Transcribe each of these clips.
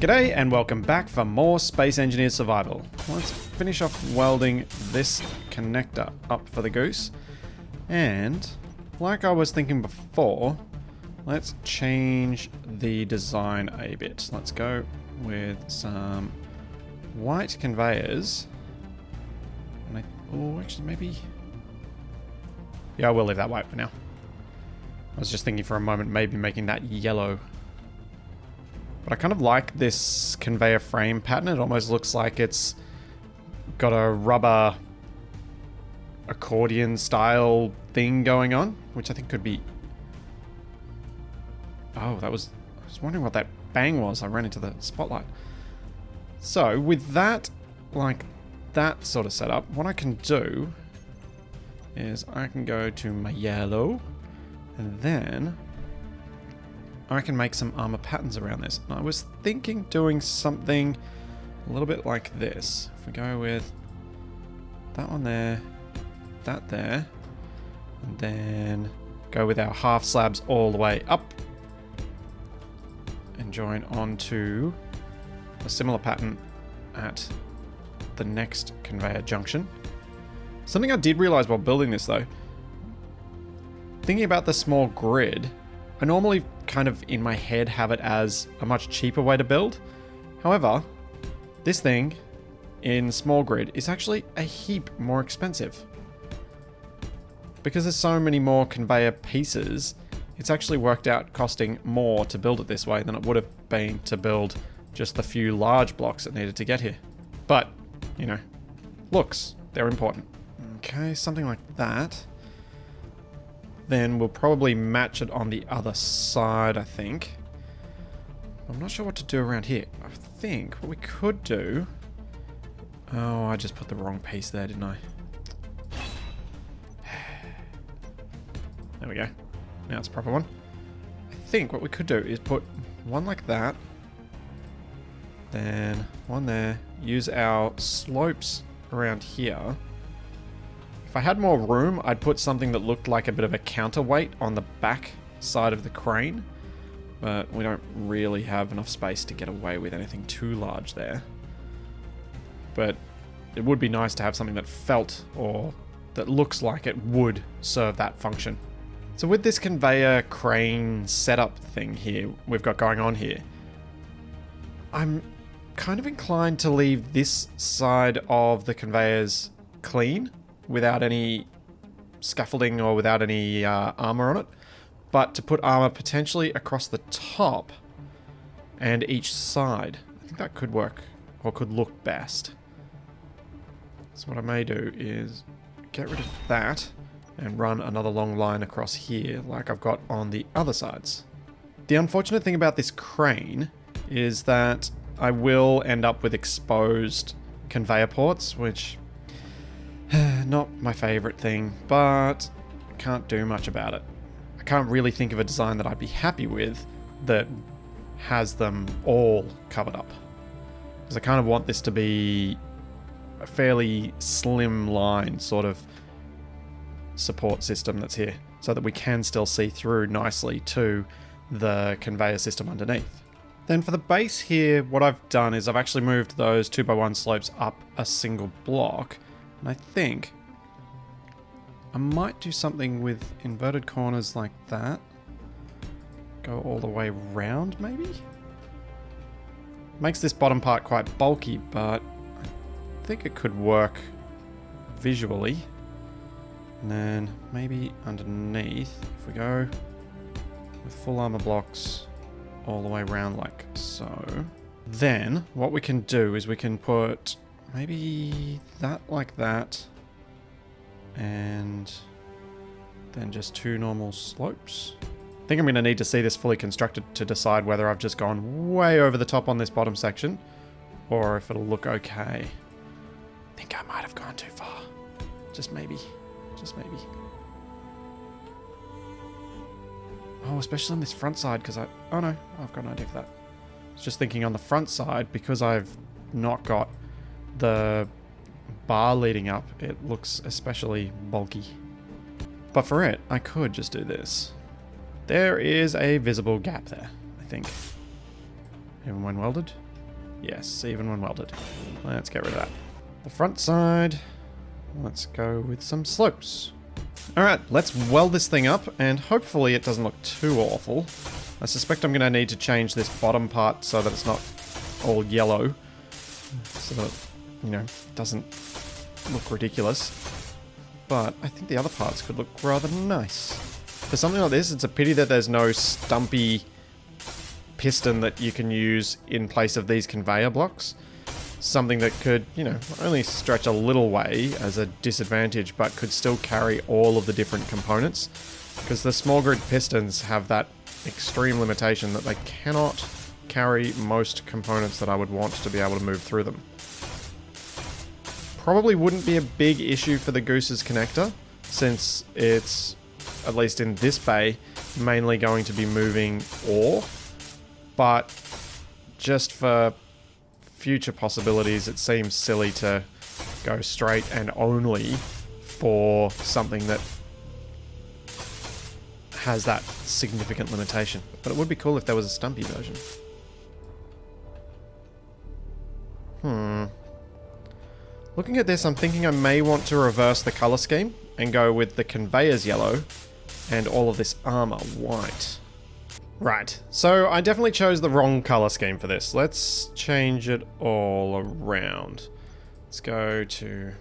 G'day and welcome back for more Space Engineers Survival. Let's finish off welding this connector up for the goose. And like I was thinking before, let's change the design a bit. Let's go with some white conveyors. And oh, actually maybe... Yeah, I will leave that white for now. I was just thinking for a moment maybe making that yellow. But I kind of like this conveyor frame pattern. It almost looks like it's got a rubber accordion style thing going on, which I think could be... Oh, I was wondering what that bang was. I ran into the spotlight. So with that, like that sort of setup, what I can do is I can go to my yellow and then I can make some armor patterns around this. And I was thinking doing something a little bit like this. If we go with that one there, that there, and then go with our half slabs all the way up and join onto a similar pattern at the next conveyor junction. Something I did realize while building this though, thinking about the small grid, I normally kind of in my head have it as a much cheaper way to build. However, this thing in small grid is actually a heap more expensive. Because there's so many more conveyor pieces, it's actually worked out costing more to build it this way than it would have been to build just the few large blocks that needed to get here. But, you know, looks, they're important. Okay, something like that. Then we'll probably match it on the other side, I think. I'm not sure what to do around here. I think what we could do... Oh, I just put the wrong piece there, didn't I? There we go. Now it's a proper one. I think what we could do is put one like that. Then one there. Use our slopes around here. If I had more room, I'd put something that looked like a bit of a counterweight on the back side of the crane. But we don't really have enough space to get away with anything too large there. But it would be nice to have something that felt or that looks like it would serve that function. So with this conveyor crane setup thing here we've got going on here, I'm kind of inclined to leave this side of the conveyors clean, without any scaffolding or without any armor on it, but to put armor potentially across the top and each side. I think that could work, or could look best. So what I may do is get rid of that and run another long line across here like I've got on the other sides. The unfortunate thing about this crane is that I will end up with exposed conveyor ports, which not my favorite thing, but can't do much about it. I can't really think of a design that I'd be happy with that has them all covered up. Because I kind of want this to be a fairly slim line sort of support system that's here, so that we can still see through nicely to the conveyor system underneath. Then for the base here, what I've done is I've actually moved those 2x1 slopes up a single block. And I think I might do something with inverted corners like that. Go all the way around, maybe? Makes this bottom part quite bulky, but I think it could work visually. And then maybe underneath, if we go with full armor blocks all the way around like so. Then what we can do is we can put maybe that like that, and then just two normal slopes. I think I'm going to need to see this fully constructed to decide whether I've just gone way over the top on this bottom section, or if it'll look okay. I think I might have gone too far. Just maybe. Just maybe. Oh, especially on this front side, because oh no, I've got an idea for that. I was just thinking on the front side, because I've not got the bar leading up, it looks especially bulky. But for it, I could just do this. There is a visible gap there, I think. Even when welded. Yes, even when welded. Let's get rid of that. The front side, let's go with some slopes. Alright, let's weld this thing up, and hopefully it doesn't look too awful. I suspect I'm going to need to change this bottom part so that it's not all yellow. So that, you know, it doesn't look ridiculous. But I think the other parts could look rather nice. For something like this, it's a pity that there's no stumpy piston that you can use in place of these conveyor blocks. Something that could, you know, only stretch a little way as a disadvantage, but could still carry all of the different components. Because the small grid pistons have that extreme limitation that they cannot carry most components that I would want to be able to move through them. Probably wouldn't be a big issue for the Goose's connector, since it's, at least in this bay, mainly going to be moving ore. But just for future possibilities, it seems silly to go straight and only for something that has that significant limitation. But it would be cool if there was a stumpy version. Looking at this, I'm thinking I may want to reverse the color scheme and go with the conveyors yellow and all of this armor white. Right, so I definitely chose the wrong color scheme for this. Let's change it all around. Let's go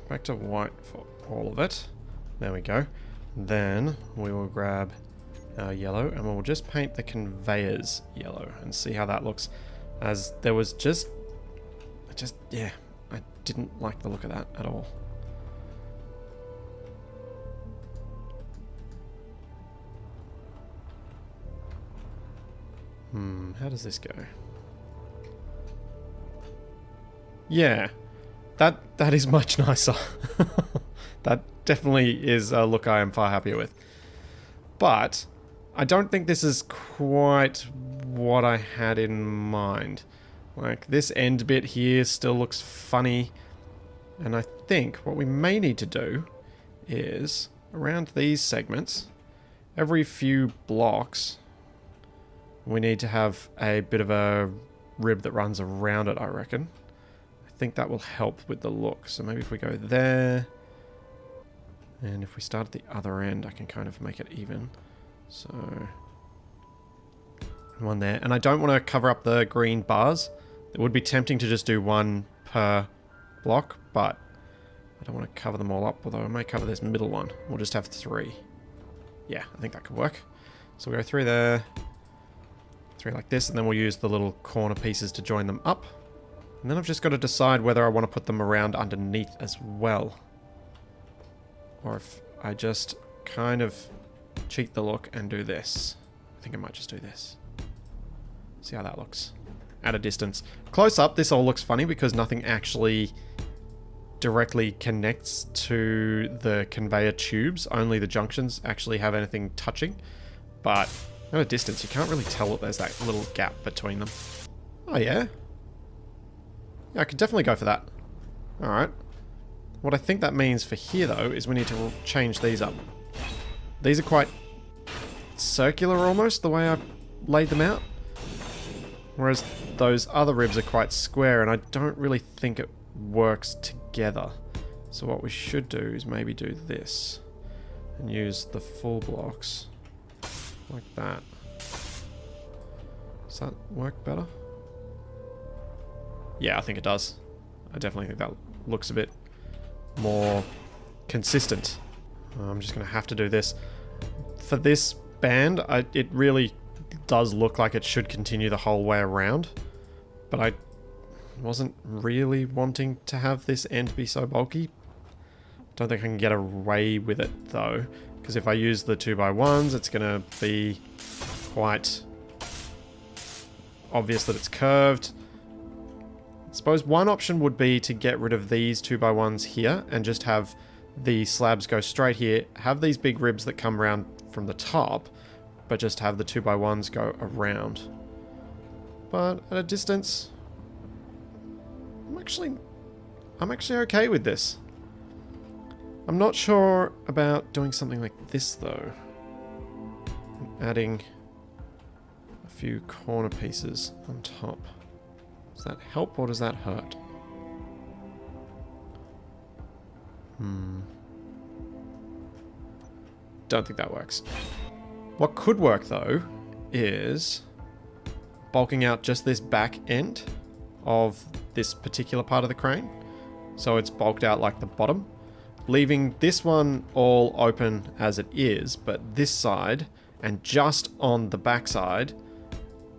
back to white for all of it. There we go. Then we will grab our yellow and we'll just paint the conveyors yellow and see how that looks. As there was yeah, I didn't like the look of that at all. How does this go? Yeah, that is much nicer. That definitely is a look I am far happier with. But I don't think this is quite what I had in mind. Like, this end bit here still looks funny. And I think what we may need to do is, around these segments, every few blocks, we need to have a bit of a rib that runs around it, I reckon. I think that will help with the look. So maybe if we go there, and if we start at the other end, I can kind of make it even. So, one there. And I don't want to cover up the green bars. It would be tempting to just do one per block, but I don't want to cover them all up, although I may cover this middle one. We'll just have 3. Yeah, I think that could work. So we'll go 3 there. 3 like this, and then we'll use the little corner pieces to join them up. And then I've just got to decide whether I want to put them around underneath as well. Or if I just kind of cheat the look and do this. I think I might just do this. See how that looks. At a distance. Close up, this all looks funny because nothing actually directly connects to the conveyor tubes. Only the junctions actually have anything touching. But at a distance, you can't really tell that there's that little gap between them. Oh, yeah? Yeah, I could definitely go for that. Alright. What I think that means for here, though, is we need to change these up. These are quite circular, almost, the way I laid them out. Whereas those other ribs are quite square, and I don't really think it works together. So what we should do is maybe do this. And use the full blocks. Like that. Does that work better? Yeah, I think it does. I definitely think that looks a bit more consistent. I'm just going to have to do this. For this band, it really does look like it should continue the whole way around. But I wasn't really wanting to have this end be so bulky. Don't think I can get away with it, though. Because if I use the 2x1s, it's going to be quite obvious that it's curved. I suppose one option would be to get rid of these 2x1s here and just have the slabs go straight here, have these big ribs that come around from the top, but just have the 2x1s go around. But at a distance, I'm actually okay with this. I'm not sure about doing something like this, though. Adding a few corner pieces on top. Does that help or does that hurt? Don't think that works. What could work though is bulking out just this back end of this particular part of the crane. So it's bulked out like the bottom, leaving this one all open as it is, but this side and just on the back side,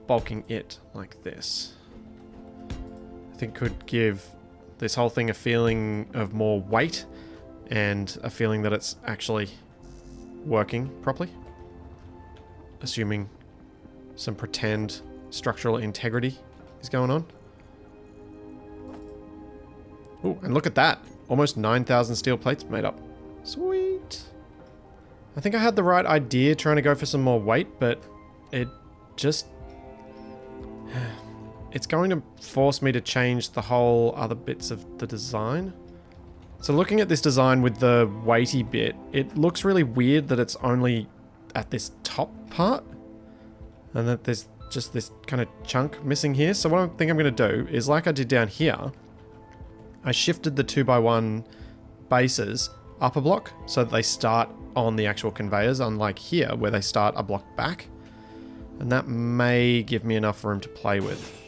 bulking it like this. I think could give this whole thing a feeling of more weight and a feeling that it's actually working properly. Assuming some pretend structural integrity is going on. Oh, and look at that. Almost 9,000 steel plates made up. Sweet. I think I had the right idea trying to go for some more weight, but it just... It's going to force me to change the whole other bits of the design. So looking at this design with the weighty bit, it looks really weird that it's only at this top part. And that there's just this kind of chunk missing here. So what I think I'm going to do is, like I did down here, I shifted the 2x1 bases up a block so that they start on the actual conveyors, unlike here where they start a block back. And that may give me enough room to play with.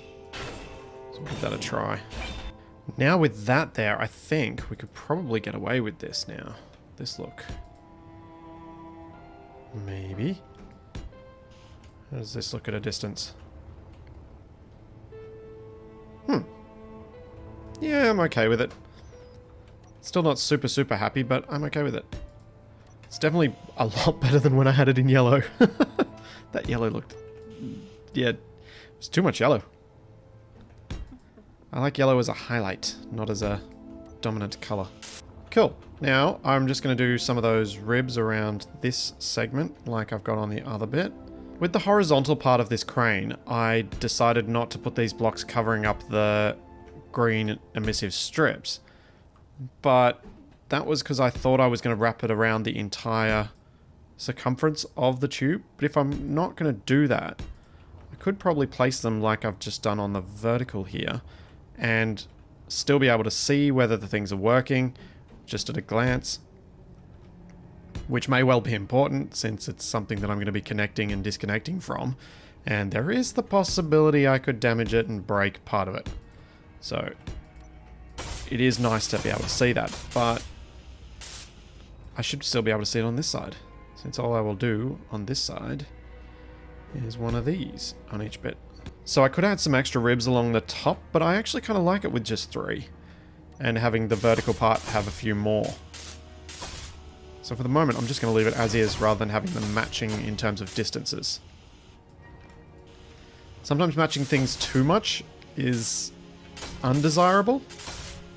So we'll give that a try. Now with that there, I think we could probably get away with this now. This look. Maybe. How does this look at a distance? Yeah, I'm okay with it. Still not super, super happy, but I'm okay with it. It's definitely a lot better than when I had it in yellow. That yellow looked... Yeah, it was too much yellow. I like yellow as a highlight, not as a dominant color. Cool. Now, I'm just going to do some of those ribs around this segment, like I've got on the other bit. With the horizontal part of this crane, I decided not to put these blocks covering up the green emissive strips, but that was because I thought I was going to wrap it around the entire circumference of the tube. But if I'm not going to do that, I could probably place them like I've just done on the vertical here and still be able to see whether the things are working just at a glance, which may well be important since it's something that I'm going to be connecting and disconnecting from, and there is the possibility I could damage it and break part of it. So it is nice to be able to see that, but I should still be able to see it on this side, since all I will do on this side is one of these on each bit. So I could add some extra ribs along the top, but I actually kind of like it with just 3, and having the vertical part have a few more. So for the moment, I'm just going to leave it as is rather than having them matching in terms of distances. Sometimes matching things too much is undesirable.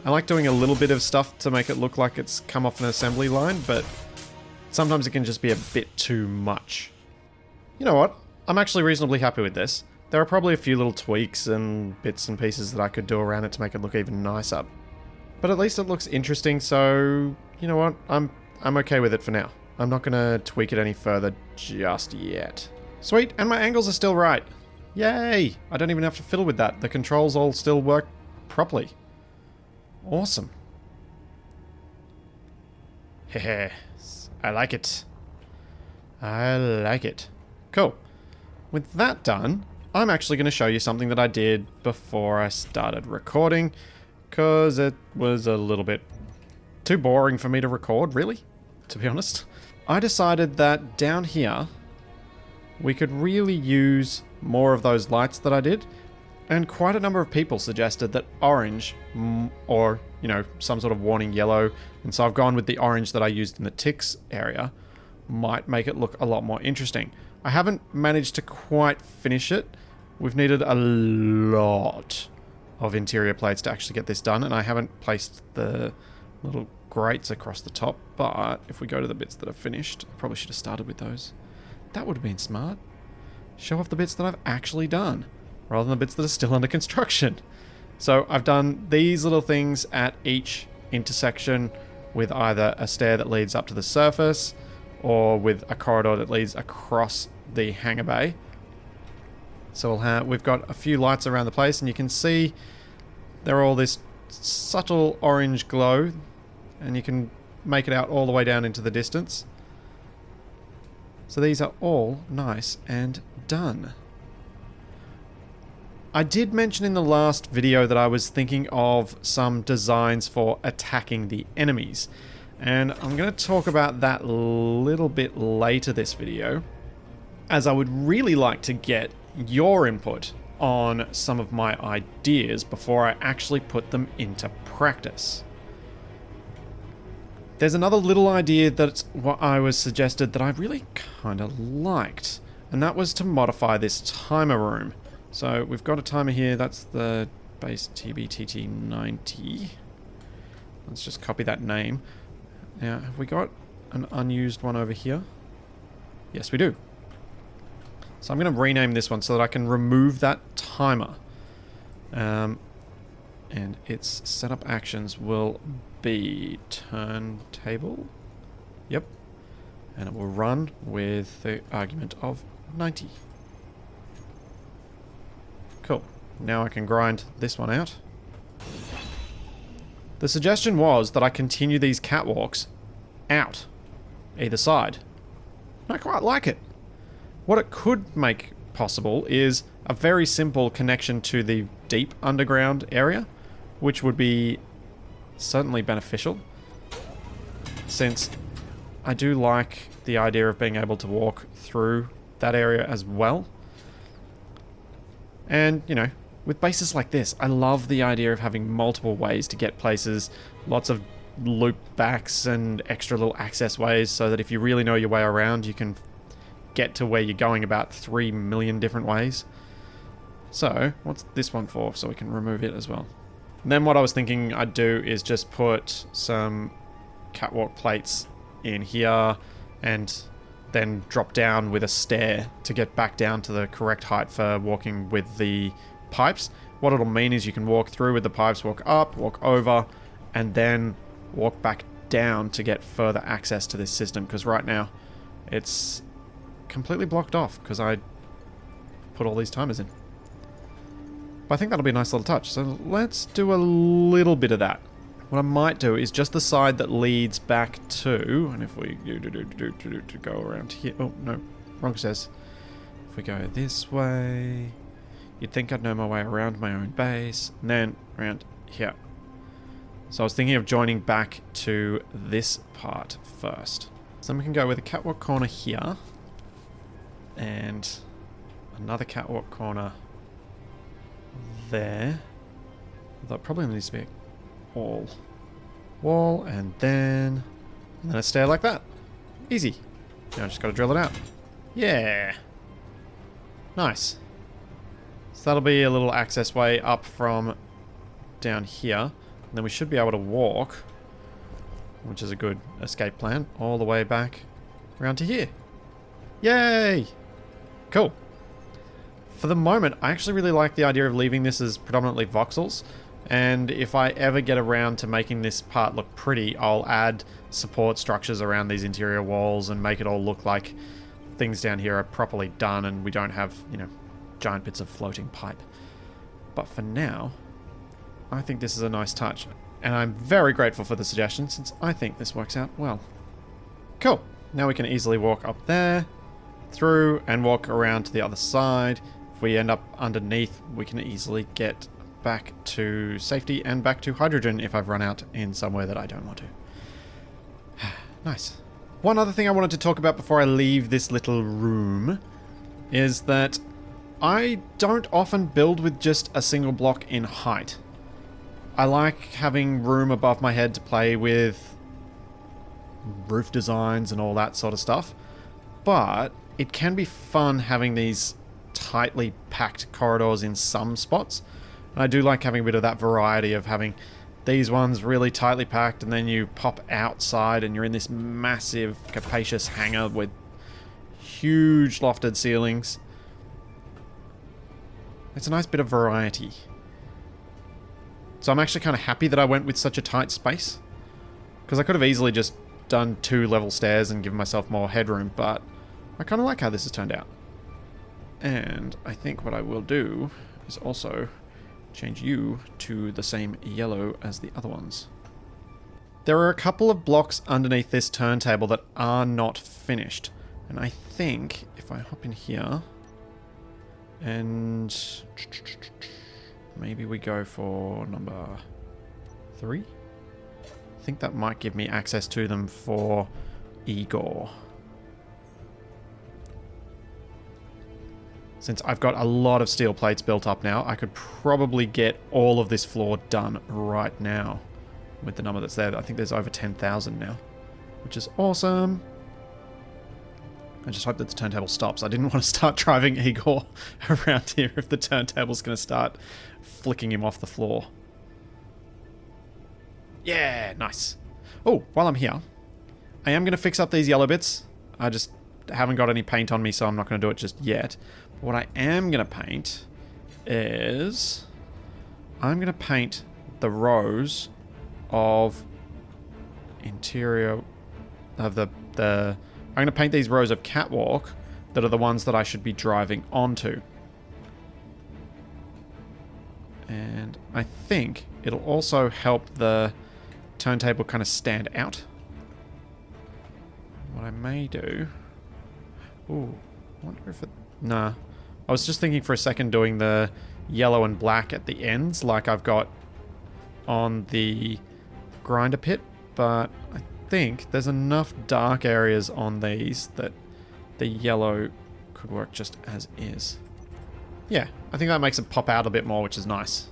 I like doing a little bit of stuff to make it look like it's come off an assembly line, but sometimes it can just be a bit too much. You know what? I'm actually reasonably happy with this. There are probably a few little tweaks and bits and pieces that I could do around it to make it look even nicer. But at least it looks interesting, so you know what? I'm okay with it for now. I'm not going to tweak it any further just yet. Sweet, and my angles are still right. Yay! I don't even have to fiddle with that. The controls all still work properly. Awesome. Hehe. I like it. I like it. Cool. With that done, I'm actually going to show you something that I did before I started recording, because it was a little bit too boring for me to record, really, to be honest. I decided that down here, we could really use more of those lights that I did, and quite a number of people suggested that orange, or, you know, some sort of warning yellow, and so I've gone with the orange that I used in the ticks area, might make it look a lot more interesting. I haven't managed to quite finish it. We've needed a lot of interior plates to actually get this done, and I haven't placed the little grates across the top, but if we go to the bits that are finished, I probably should have started with those. That would have been smart. Show off the bits that I've actually done, rather than the bits that are still under construction. So I've done these little things at each intersection with either a stair that leads up to the surface or with a corridor that leads across the hangar bay. So we've got a few lights around the place, and you can see they're all this subtle orange glow, and you can make it out all the way down into the distance. So these are all nice and done. I did mention in the last video that I was thinking of some designs for attacking the enemies, and I'm going to talk about that a little bit later this video, as I would really like to get your input on some of my ideas before I actually put them into practice. There's another little idea that's what I was suggested that I really kind of liked, and that was to modify this timer room. So we've got a timer here, that's the base TBTT90. Let's just copy that name. Now, have we got an unused one over here? Yes, we do. So I'm going to rename this one so that I can remove that timer. And its setup actions will be turntable. Yep. And it will run with the argument of 90. Cool. Now I can grind this one out. The suggestion was that I continue these catwalks out either side. I quite like it. What it could make possible is a very simple connection to the deep underground area, which would be certainly beneficial, since I do like the idea of being able to walk through that area as well. And, you know, with bases like this, I love the idea of having multiple ways to get places, lots of loop backs and extra little access ways, so that if you really know your way around, you can get to where you're going about 3 million different ways. So, what's this one for? So we can remove it as well. And then what I was thinking I'd do is just put some catwalk plates in here and then drop down with a stair to get back down to the correct height for walking with the pipes. What it'll mean is you can walk through with the pipes, walk up, walk over, and then walk back down to get further access to this system, because right now it's completely blocked off because I put all these timers in. But I think that'll be a nice little touch, so let's do a little bit of that. What I might do is just the side that leads back to, and if we go around here, oh no, wrong stairs. If we go this way, you'd think I'd know my way around my own base, and then around here. So I was thinking of joining back to this part first. So then we can go with a catwalk corner here, and another catwalk corner there. That probably needs to be a wall, and then a stair like that. Easy. Now I just gotta drill it out. Yeah. Nice. So that'll be a little access way up from down here. And then we should be able to walk, which is a good escape plan, all the way back around to here. Yay! Cool. For the moment, I actually really like the idea of leaving this as predominantly voxels. And if I ever get around to making this part look pretty, I'll add support structures around these interior walls and make it all look like things down here are properly done and we don't have, you know, giant bits of floating pipe. But for now, I think this is a nice touch. And I'm very grateful for the suggestion, since I think this works out well. Cool. Now we can easily walk up there, through, and walk around to the other side. If we end up underneath, we can easily get back to safety and back to hydrogen if I've run out in somewhere that I don't want to. Nice. One other thing I wanted to talk about before I leave this little room is that I don't often build with just a single block in height. I like having room above my head to play with roof designs and all that sort of stuff, but it can be fun having these tightly packed corridors in some spots. And I do like having a bit of that variety of having these ones really tightly packed, and then you pop outside and you're in this massive, capacious hangar with huge lofted ceilings. It's a nice bit of variety. So I'm actually kind of happy that I went with such a tight space, because I could have easily just done 2 level stairs and given myself more headroom, but I kind of like how this has turned out. And I think what I will do is also change you to the same yellow as the other ones. There are a couple of blocks underneath this turntable that are not finished. And I think if I hop in here and maybe we go for number 3. I think that might give me access to them for Igor. Since I've got a lot of steel plates built up now, I could probably get all of this floor done right now with the number that's there. I think there's over 10,000 now, which is awesome. I just hope that the turntable stops. I didn't want to start driving Igor around here if the turntable's going to start flicking him off the floor. Yeah, nice. Oh, while I'm here, I am going to fix up these yellow bits. I just haven't got any paint on me, so I'm not going to do it just yet. But what I am going to paint is I'm going to paint the rows of interior of the I'm going to paint these rows of Catwalk that are the ones that I should be driving onto. And I think it'll also help the turntable kind of stand out. What I may do... Ooh, I wonder if it... Nah. I was just thinking for a second doing the yellow and black at the ends like I've got on the grinder pit, but I think there's enough dark areas on these that the yellow could work just as is. Yeah, I think that makes it pop out a bit more, which is nice.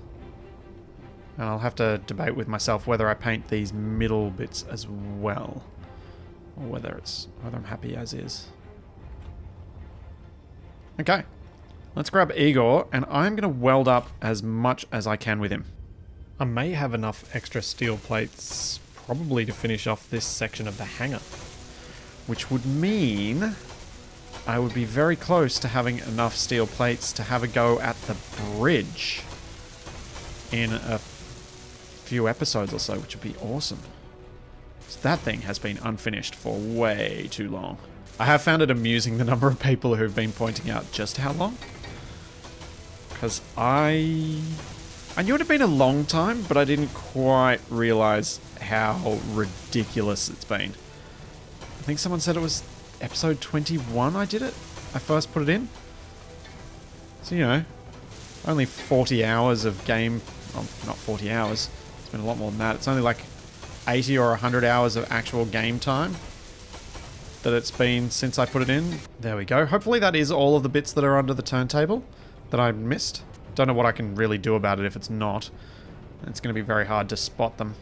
And I'll have to debate with myself whether I paint these middle bits as well, or whether I'm happy as is. Okay, let's grab Igor, and I'm going to weld up as much as I can with him. I may have enough extra steel plates probably to finish off this section of the hangar, which would mean I would be very close to having enough steel plates to have a go at the bridge in a few episodes or so, which would be awesome. So that thing has been unfinished for way too long. I have found it amusing the number of people who've been pointing out just how long. Because I knew it had been a long time, but I didn't quite realize how ridiculous it's been. I think someone said it was episode 21 I did it. I first put it in. So, you know, only 40 hours of game... Well, not 40 hours. It's been a lot more than that. It's only like 80 or 100 hours of actual game time that it's been since I put it in. There we go. Hopefully that is all of the bits that are under the turntable that I missed. Don't know what I can really do about it if it's not. It's going to be very hard to spot them.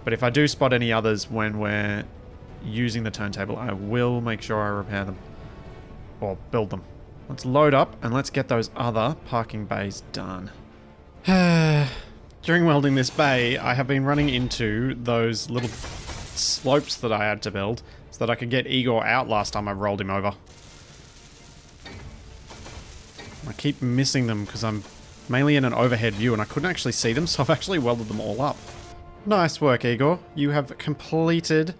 But if I do spot any others when we're using the turntable, I will make sure I repair them. Or build them. Let's load up and let's get those other parking bays done. During welding this bay, I have been running into those little slopes that I had to build so that I could get Igor out last time I rolled him over. I keep missing them because I'm mainly in an overhead view and I couldn't actually see them, so I've actually welded them all up. Nice work, Igor. You have completed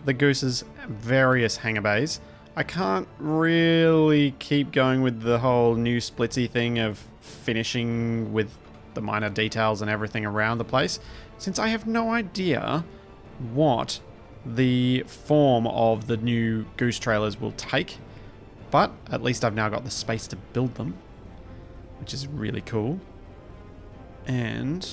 the Goose's various hangar bays. I can't really keep going with the whole new Splitsie thing of finishing with the minor details and everything around the place, since I have no idea what the form of the new Goose trailers will take. But at least I've now got the space to build them, which is really cool. And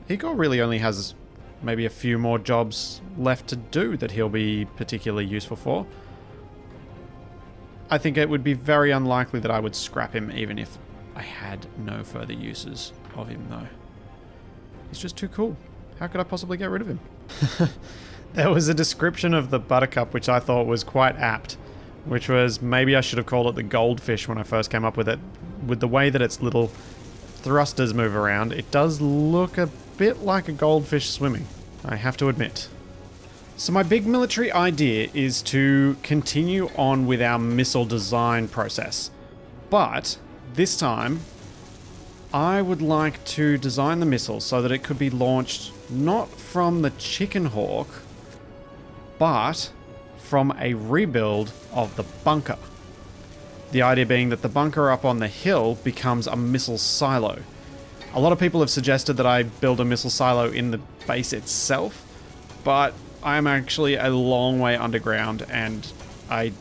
Igor really only has maybe a few more jobs left to do that he'll be particularly useful for. I think it would be very unlikely that I would scrap him even if I had no further uses of him, though. He's just too cool. How could I possibly get rid of him? There was a description of the Buttercup which I thought was quite apt, which was maybe I should have called it the goldfish when I first came up with it. With the way that its little thrusters move around, it does look a bit like a goldfish swimming, I have to admit. So my big military idea is to continue on with our missile design process. But this time, I would like to design the missile so that it could be launched not from the Chicken Hawk, but from a rebuild of the bunker. The idea being that the bunker up on the hill becomes a missile silo. A lot of people have suggested that I build a missile silo in the base itself, but I'm actually a long way underground and I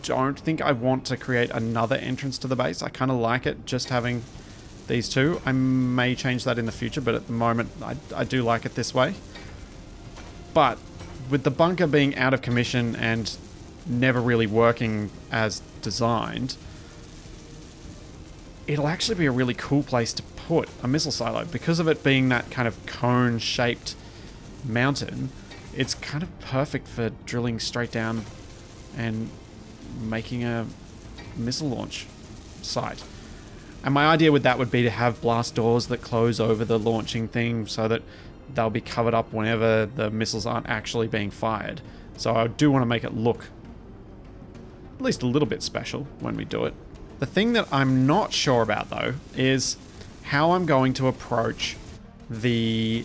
don't think I want to create another entrance to the base. I kind of like it just having these two. I may change that in the future, but at the moment I do like it this way. But with the bunker being out of commission and never really working as designed, it'll actually be a really cool place to put a missile silo. Because of it being that kind of cone-shaped mountain, it's kind of perfect for drilling straight down and making a missile launch site. And my idea with that would be to have blast doors that close over the launching thing so that they'll be covered up whenever the missiles aren't actually being fired. So I do want to make it look at least a little bit special when we do it. The thing that I'm not sure about though is how I'm going to approach the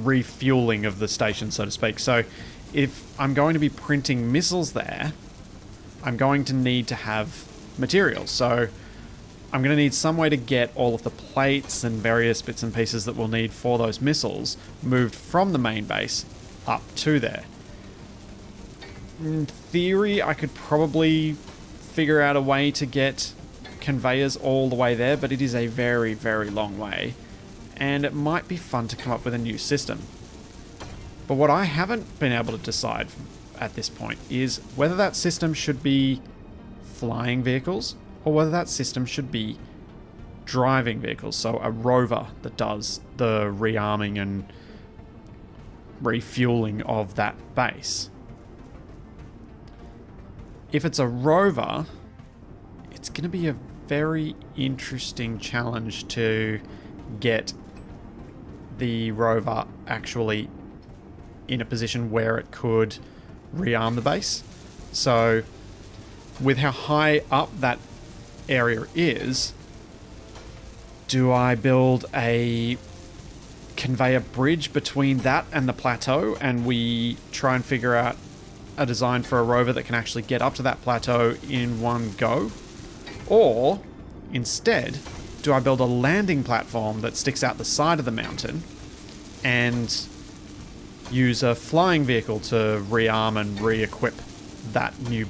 refueling of the station, so to speak. So if I'm going to be printing missiles there, I'm going to need to have materials. So I'm going to need some way to get all of the plates and various bits and pieces that we'll need for those missiles moved from the main base up to there. In theory, I could probably figure out a way to get conveyors all the way there, but it is a very, very long way. And it might be fun to come up with a new system. But what I haven't been able to decide at this point is whether that system should be flying vehicles or whether that system should be driving vehicles. So a rover that does the rearming and refueling of that base. If it's a rover, it's going to be a very interesting challenge to get the rover actually in a position where it could rearm the base. So with how high up that area is, do I build a conveyor bridge between that and the plateau and we try and figure out a design for a rover that can actually get up to that plateau in one go? Or instead, do I build a landing platform that sticks out the side of the mountain and use a flying vehicle to rearm and re-equip that new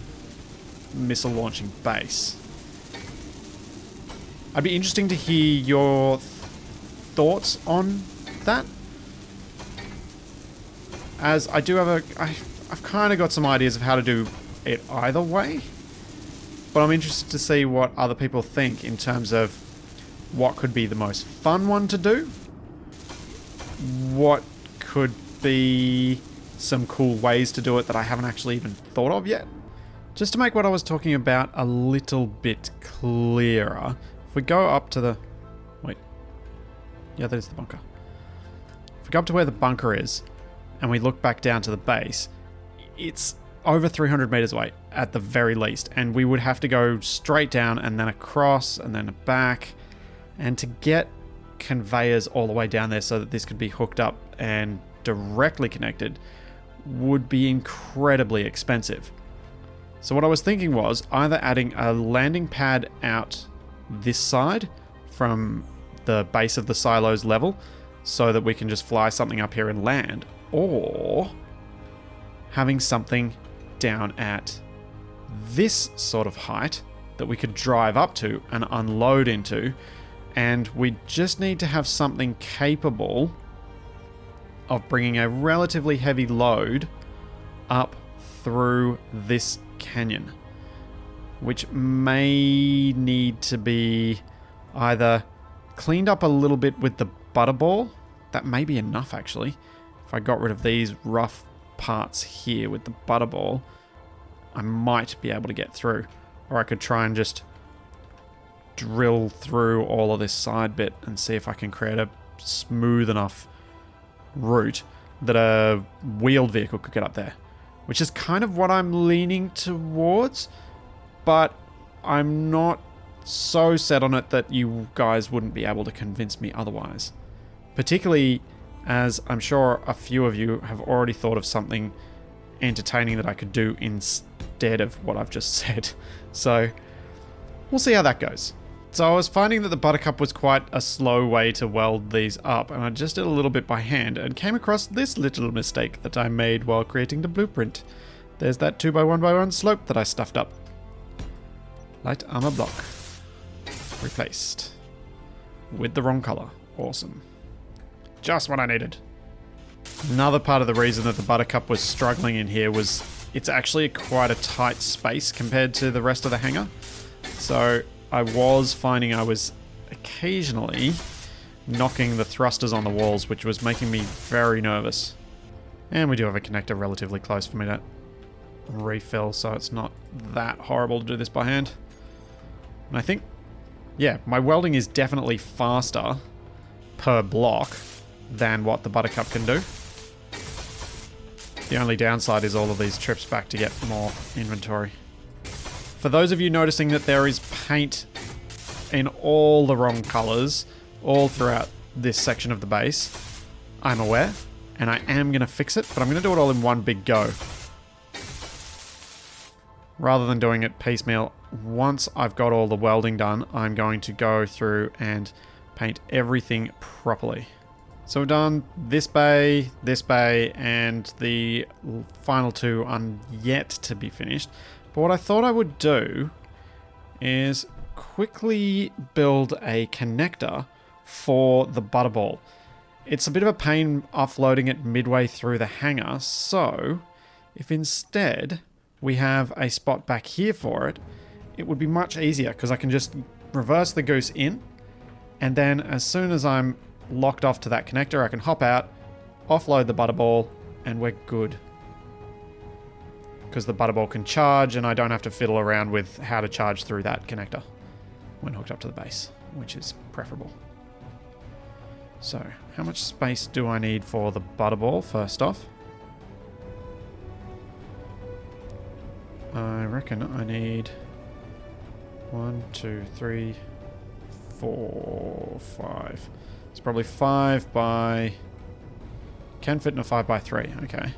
missile launching base? I'd be interesting to hear your thoughts on that, as I do have I've kind of got some ideas of how to do it either way, but I'm interested to see what other people think in terms of what could be the most fun one to do, what could be some cool ways to do it that I haven't actually even thought of yet. Just to make what I was talking about a little bit clearer, if we go up to the... Wait. Yeah, there's the bunker. If we go up to where the bunker is, and we look back down to the base, it's over 300 meters away at the very least, and we would have to go straight down and then across and then back, and to get conveyors all the way down there so that this could be hooked up and directly connected would be incredibly expensive. So what I was thinking was either adding a landing pad out this side from the base of the silos level so that we can just fly something up here and land, or having something down at this sort of height that we could drive up to and unload into, and we just need to have something capable of bringing a relatively heavy load up through this canyon, which may need to be either cleaned up a little bit with the butterball. That may be enough actually. If I got rid of these rough parts here with the butterball, I might be able to get through. Or I could try and just drill through all of this side bit and see if I can create a smooth enough route that a wheeled vehicle could get up there, which is kind of what I'm leaning towards, but I'm not so set on it that you guys wouldn't be able to convince me otherwise. Particularly as I'm sure a few of you have already thought of something entertaining that I could do instead of what I've just said. So we'll see how that goes. So I was finding that the buttercup was quite a slow way to weld these up, and I just did a little bit by hand and came across this little mistake that I made while creating the blueprint. There's that 2x1x1 slope that I stuffed up. Light armor block. Replaced. With the wrong color. Awesome. Just what I needed. Another part of the reason that the buttercup was struggling in here was it's actually quite a tight space compared to the rest of the hangar. So I was finding I was occasionally knocking the thrusters on the walls, which was making me very nervous. And we do have a connector relatively close for me to refill, so it's not that horrible to do this by hand. And I think, yeah, my welding is definitely faster per block than what the buttercup can do. The only downside is all of these trips back to get more inventory. For those of you noticing that there is paint in all the wrong colors all throughout this section of the base, I'm aware, and I am going to fix it, but I'm going to do it all in one big go. Rather than doing it piecemeal, once I've got all the welding done, I'm going to go through and paint everything properly. So we've done this bay, and the final two are yet to be finished. But what I thought I would do is quickly build a connector for the butterball. It's a bit of a pain offloading it midway through the hangar, so if instead we have a spot back here for it, it would be much easier because I can just reverse the goose in, and then as soon as I'm locked off to that connector, I can hop out, offload the butterball, and we're good. Because the butterball can charge, and I don't have to fiddle around with how to charge through that connector when hooked up to the base, which is preferable. So, how much space do I need for the butterball, first off? I reckon I need 1, 2, 3, 4, 5. It's probably 5 by... Can fit in a 5 by 3, okay.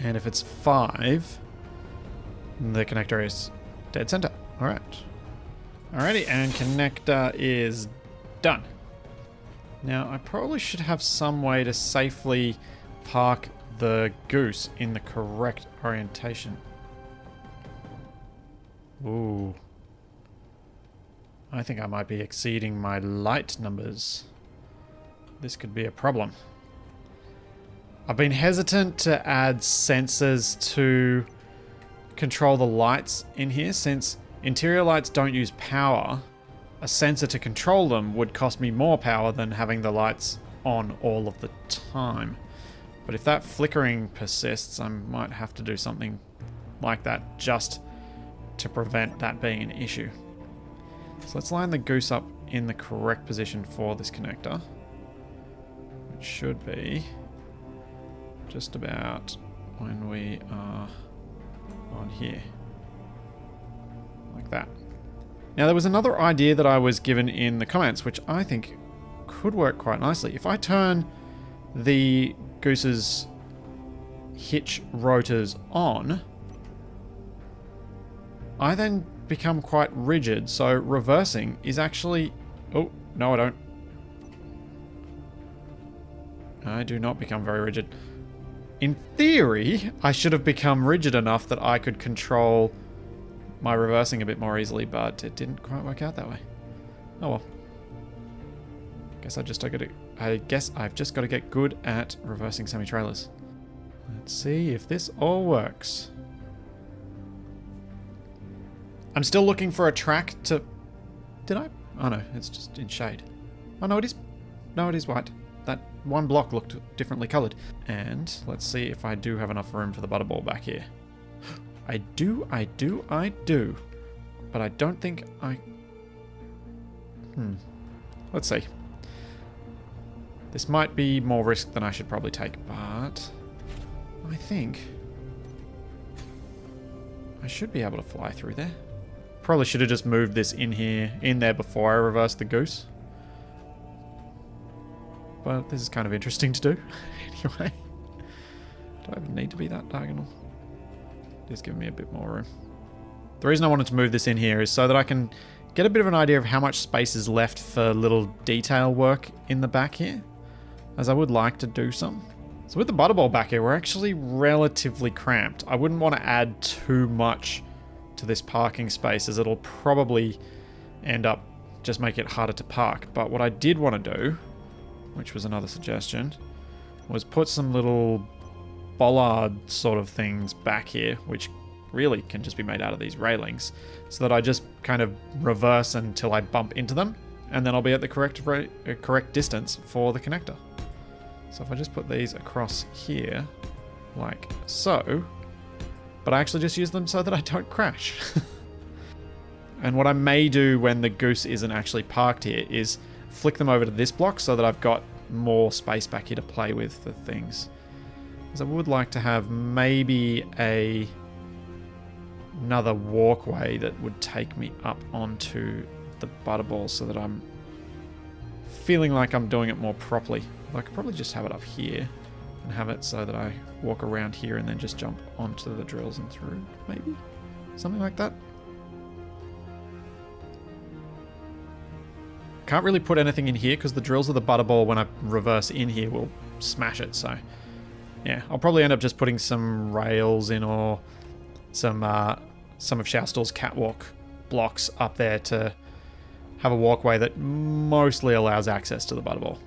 And if it's 5, the connector is dead center. Alright. Alrighty, and connector is done. Now, I probably should have some way to safely park the goose in the correct orientation. Ooh. I think I might be exceeding my light numbers. This could be a problem. I've been hesitant to add sensors to control the lights in here, since interior lights don't use power. A sensor to control them would cost me more power than having the lights on all of the time. But if that flickering persists, I might have to do something like that just to prevent that being an issue. So let's line the goose up in the correct position for this connector. It should be just about when we are on here. Like that. Now there was another idea that I was given in the comments, which I think could work quite nicely. If I turn the goose's hitch rotors on, I then become quite rigid, so reversing is actually... Oh, no I don't. I do not become very rigid. In theory, I should have become rigid enough that I could control my reversing a bit more easily, but it didn't quite work out that way. Oh well. I guess I've just got to get good at reversing semi-trailers. Let's see if this all works. I'm still looking for a track to... Did I? Oh no, it's just in shade. Oh no, it is. No, it is white. That one block looked differently coloured. And let's see if I do have enough room for the butterball back here. I do. But I don't think I... Let's see. This might be more risk than I should probably take, but I think I should be able to fly through there. Probably should have just moved this in there before I reversed the goose. But this is kind of interesting to do. Anyway. Do I even need to be that diagonal? Just giving me a bit more room. The reason I wanted to move this in here is so that I can get a bit of an idea of how much space is left for little detail work in the back here, as I would like to do some. So with the butterball back here, we're actually relatively cramped. I wouldn't want to add too much to this parking space, as it'll probably end up just make it harder to park. But what I did want to do, which was another suggestion, was put some little bollard sort of things back here, which really can just be made out of these railings, so that I just kind of reverse until I bump into them, and then I'll be at the correct distance for the connector. So if I just put these across here, like so, but I actually just use them so that I don't crash. And what I may do when the goose isn't actually parked here is flick them over to this block so that I've got more space back here to play with the things. Because I would like to have maybe another walkway that would take me up onto the butterball so that I'm feeling like I'm doing it more properly. I could probably just have it up here and have it so that I walk around here and then just jump onto the drills and through, maybe? Something like that. Can't really put anything in here because the drills of the butterball, when I reverse in here, will smash it. So yeah, I'll probably end up just putting some rails in, or some of Shoustall's Catwalk blocks up there to have a walkway that mostly allows access to the butterball.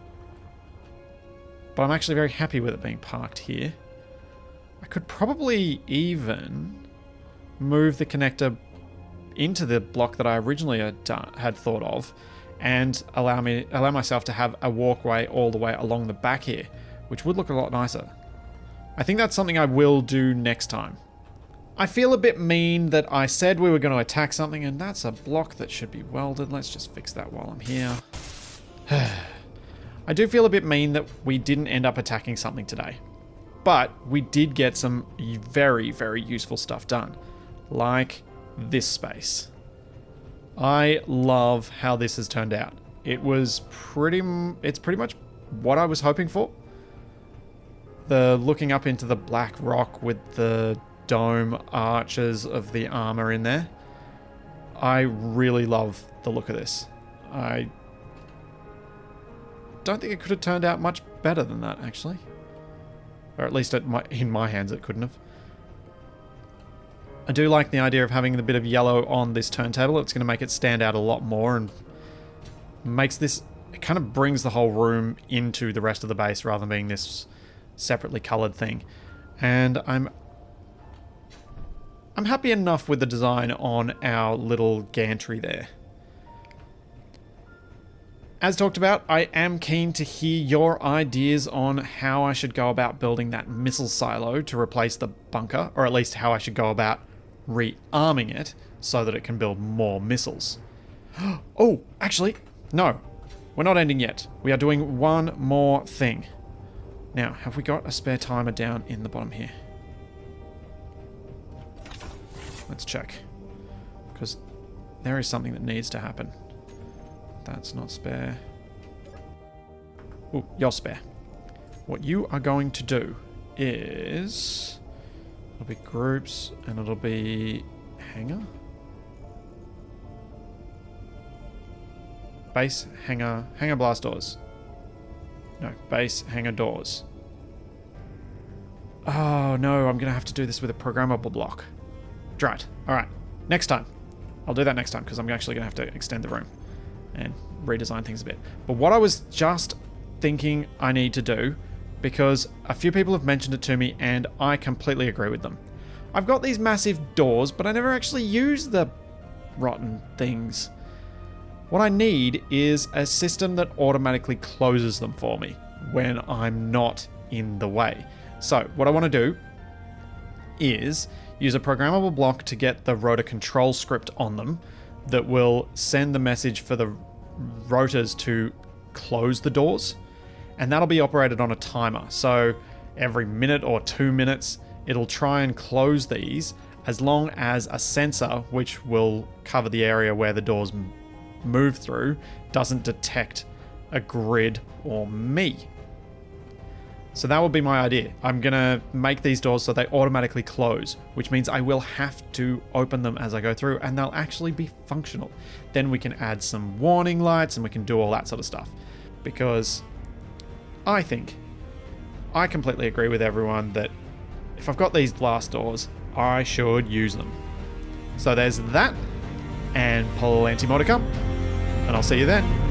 But I'm actually very happy with it being parked here. I could probably even move the connector into the block that I originally had thought of, and allow myself to have a walkway all the way along the back here, which would look a lot nicer. I think that's something I will do next time. I feel a bit mean that I said we were going to attack something, and that's a block that should be welded. Let's just fix that while I'm here. I do feel a bit mean that we didn't end up attacking something today. But we did get some very, very useful stuff done. Like this space. I love how this has turned out. It's pretty much what I was hoping for. The looking up into the black rock with the dome arches of the armor in there. I really love the look of this. I don't think it could have turned out much better than that, actually. Or at least in my hands it couldn't have. I do like the idea of having the bit of yellow on this turntable. It's going to make it stand out a lot more, and makes this, it kind of brings the whole room into the rest of the base rather than being this separately colored thing. And I'm happy enough with the design on our little gantry there. As talked about, I am keen to hear your ideas on how I should go about building that missile silo to replace the bunker, or at least how I should go about rearming it so that it can build more missiles. Oh, actually, no, we're not ending yet. We are doing one more thing. Now, have we got a spare timer down in the bottom here? Let's check, because there is something that needs to happen. That's not spare. Oh, you're spare. What you are going to do is, it'll be groups, and it'll be hangar. Base, hangar blast doors. No, base, hangar doors. Oh no, I'm gonna have to do this with a programmable block. Right, alright. Next time. I'll do that next time, because I'm actually gonna have to extend the room and redesign things a bit. But what I was just thinking I need to do, because a few people have mentioned it to me and I completely agree with them. I've got these massive doors, but I never actually use the rotten things. What I need is a system that automatically closes them for me when I'm not in the way. So what I want to do is use a programmable block to get the rotor control script on them that will send the message for the rotors to close the doors, and that'll be operated on a timer. So every minute or 2 minutes it'll try and close these, as long as a sensor, which will cover the area where the doors move through, doesn't detect a grid or me. So that would be my idea. I'm going to make these doors so they automatically close, which means I will have to open them as I go through, and they'll actually be functional. Then we can add some warning lights and we can do all that sort of stuff. Because I completely agree with everyone that if I've got these glass doors, I should use them. So there's that, and plenty more to come, and I'll see you then.